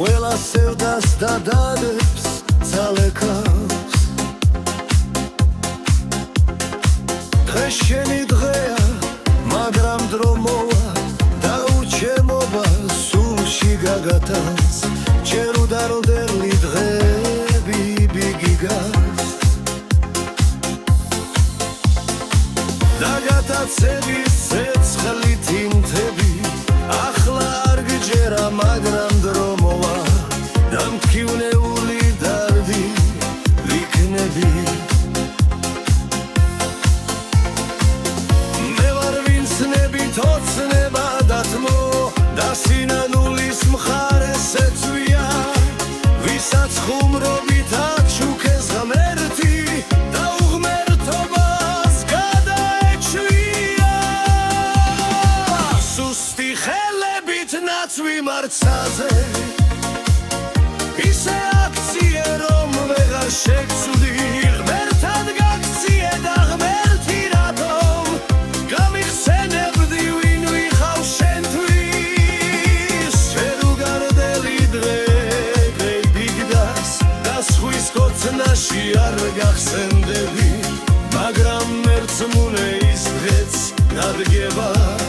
ყველა სევდას დადადებს ძალეკავს დღეს შენი დღეა მაგრამ დრო მოვა და უჩემობა სულში გაგათანს ჯერ უდარლდერლი დღეები ბიგიგას და გატაცების ცეცხლი თინთები ახლა არ გჯერა მაგრამ დრო მოვა და მქივნეული დარდი ვიქნები ოცნება დათმო და სინანულის მხარეს ეწვია ვისაც ხუმრობით აჩუქეს ღმერთი და უღმერთობას გადაეჩვია სუსტი ხელებით ნაცვი მარცაზე ისე აქციე რომ ვეღარ შეგცვდი ღმერთად გაქციე და ღმერთი რატომ გამიხსენებ ნაში არ გახსენდები მაგრამ ერთმუნე ის დღეც დადგება